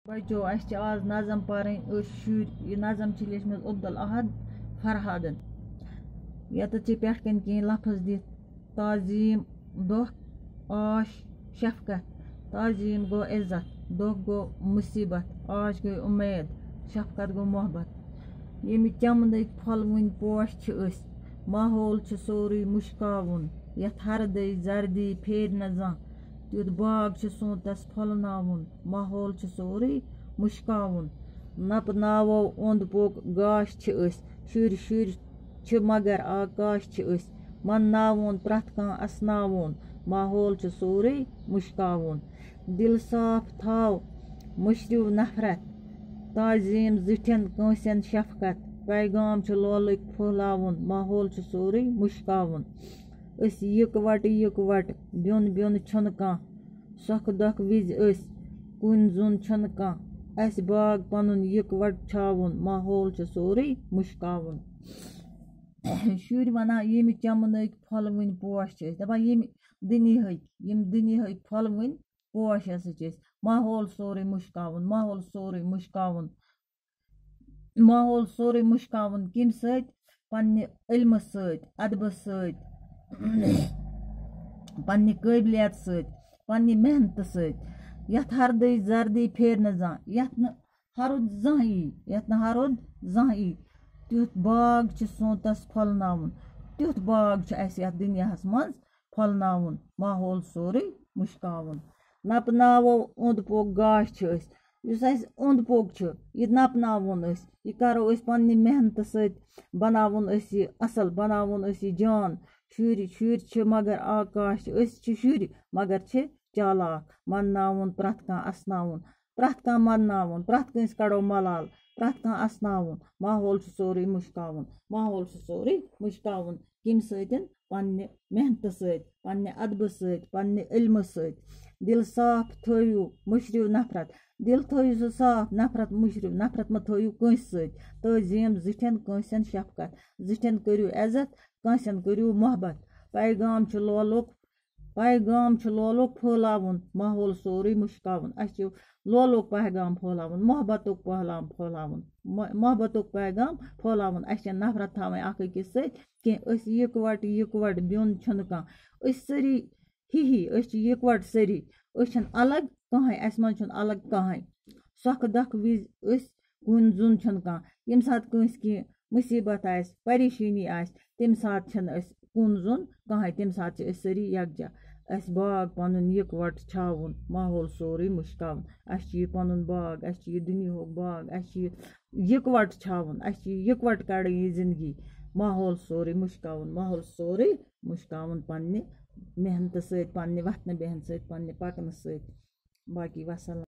बच्चों आज नज़म पार शुर यह नज़म लेचमत अब्दुल अहद फरहादन ये पे कह लफज दिख ताजीम दुख आश शफकत ताजीम गो इज्जत दुख गो मुसीबत आश गई उम्मीद शफकत गो मोहब्बत ये चमन फलवन पोश माहौल सोरे मुश्कावन यथ हरद जर्दी फेर न जा तुत बाग सोतस फलनावन माहौल सोरे मुश्कावन नप नावो ओंद पोक गाश शुर शुर मगर आकाश मन नावन प्रथ कह असनावन माहौल सोरे मुश्कावन दिल साफ थाव मुशरिव नफरत ताजीम जिठन कंसन शफकत पैगाम लोलक फहलावन माहौल सोरे मुश्कावन यक वट ब्योन ब्योन छन कह सख दख विज कुन जुन छन कह अस बाग पनुन यक वट छावन माहौल सोरे मुश्कावन शुर वना ये चमन फलवन पोश दपान ये दुनिया फलवन पोश माहौल सोरे मुश्कावन माहौल सोरे मुश्कावन माहौल सोरे मुश्कावन कम सन्न इल्म अदब पन्ने काबिलियत पन्ने मेहनत यथ हरद जर्दी फेर न जा यथ न हरुद हरुद जह तुथ बाग सोतस फलनावन तुथ बाग यथ दुनिया मज फलनावन माहौल सोरे मुश्कावन नप नावो ओंद पोक गाश ओंद पोक यह नपनावन यह करो पन्ने मेहनत बनावन यह असल बनावन यह जान शुर मगर आकाश शुर मगर चालाक मननावन प्रथ कह असनावन प्रथ कह मननावन प्रथ कंस कड़ो मलाल प्रथ कह असनावन माहौल सोरे मुश्कावन माहौल सोरे मुश्कावन कम पन्ने मेहनत पन्ने अदब पन्ने इल्म दिल साफ थो मुशरिव नफरत दिल थो साफ नफरत मुशरिव नफरत मत थो कंस तजीम जिठन कंसन शफकत जिठन करू इज्जत कंसन करू मोहब्बत पैगाम लोलुक फहलावन माहौल सोरे मुश्कावन लोलुक पैगाम फहलावन मोहब्बतुक पैगाम फहलावन मोहब्बतुक पैगाम फहलावन नफरत थावन अख अकिस कह यक वट ब्योन छन कह सरी ही यक वट सरी अलग कहें अस मज अलग कहें सख दख विज कुन जुन छन कह यम सात कंस कह मुसीबत आस परेशानी आस तम सात कुन जुन कहें तम सात सरी यकजा अस बाग पनुन यक वट छावन माहौल सोरे मुश्कावन यह पनुन बाग यह दुनिया बाग यक वट छावन यक वट कड़ यह जिंदगी माहौल सोरे मुश्कावन पन्ने मेहनत पन्ने वथन बेहन पन्ने पकन बाकी वसलम।